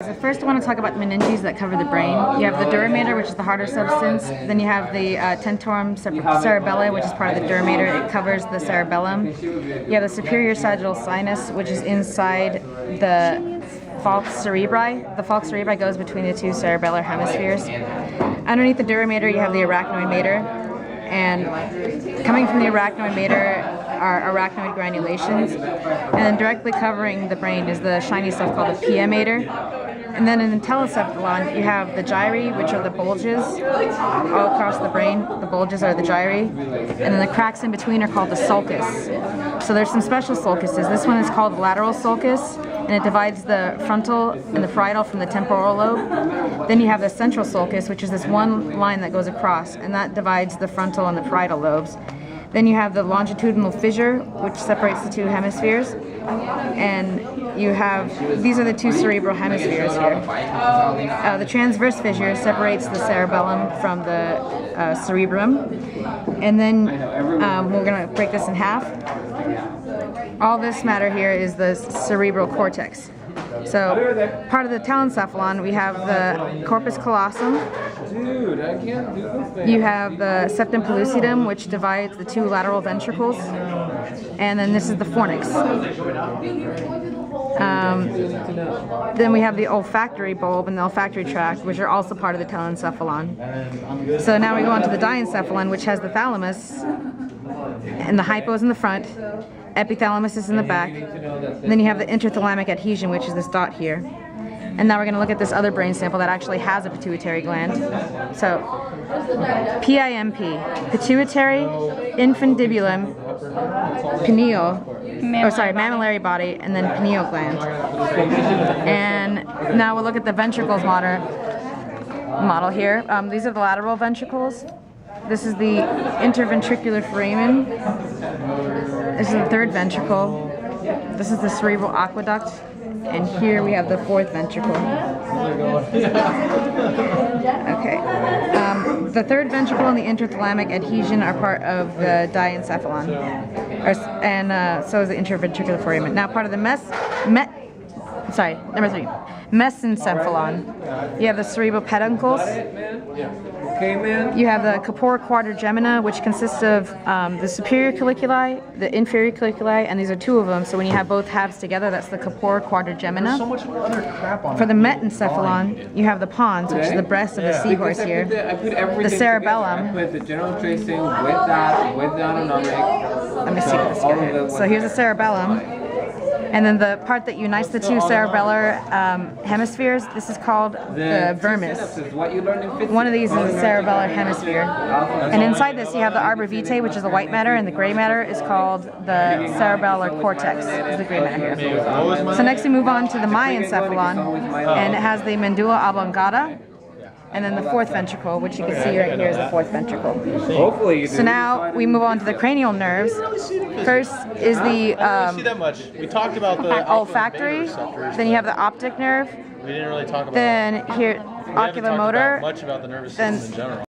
So first I want to talk about the meninges that cover the brain. You have the dura mater, which is the harder substance. Then you have the tentorium cerebelli, which is part of the dura mater. It covers the cerebellum. You have the superior sagittal sinus, which is inside the falx cerebri. The falx cerebri goes between the two cerebellar hemispheres. Underneath the dura mater, you have the arachnoid mater. And coming from the arachnoid mater are arachnoid granulations. And then directly covering the brain is the shiny stuff called the pia mater. And then in the telencephalon, you have the gyri, which are the bulges all across the brain. The bulges are the gyri. And then the cracks in between are called the sulcus. So there's some special sulcuses. This one is called the lateral sulcus, and it divides the frontal and the parietal from the temporal lobe. Then you have the central sulcus, which is this one line that goes across, and that divides the frontal and the parietal lobes. Then you have the longitudinal fissure, which separates the two hemispheres. And you have, these are the two cerebral hemispheres here. The transverse fissure separates the cerebellum from the cerebrum. And then we're going to break this in half. All this matter here is the cerebral cortex. So, part of the telencephalon, we have the corpus callosum. Dude, I can't do this thing. You have the septum pellucidum, which divides the two lateral ventricles. And then this is the fornix. Then we have the olfactory bulb and the olfactory tract, which are also part of the telencephalon. So now we go on to the diencephalon, which has the thalamus, and the hypo is in the front. Epithalamus is in the back. And then you have the interthalamic adhesion, which is this dot here. And now we're going to look at this other brain sample that actually has a pituitary gland. So, PIMP, pituitary, infundibulum, pineal, mammillary body, and then pineal gland. And now we'll look at the ventricles model here. These are the lateral ventricles. This is the interventricular foramen. This is the third ventricle. This is the cerebral aqueduct. And here we have the fourth ventricle. Okay. The third ventricle and the interthalamic adhesion are part of the diencephalon. And so is the interventricular foramen. Now part of the mesencephalon. You have the cerebral peduncles. You have the corpora quadrigemina, which consists of the superior colliculi, the inferior colliculi, and these are two of them. So when you have both halves together, that's the corpora quadrigemina. So much other crap on For the metencephalon, you have the pons, which is the breast of the seahorse here. The cerebellum. I put the general tracing with that autonomic. Let me see this here. So here's the cerebellum. And then the part that unites the two cerebellar hemispheres, this is called the vermis. One of these is the cerebellar hemisphere. And inside this you have the arbor vitae, which is the white matter, and the gray matter is called the cerebellar cortex, is the gray matter here. So next we move on to the myencephalon, and it has the medulla oblongata. And then the fourth ventricle, which you can see right here is the fourth ventricle. Hopefully you do. So now we move on to the cranial nerves. First is the see that much. We talked about the olfactory. Then you have the optic nerve. We didn't really talk about. Then here, we haven't talked oculomotor. about much about the nervous system in general.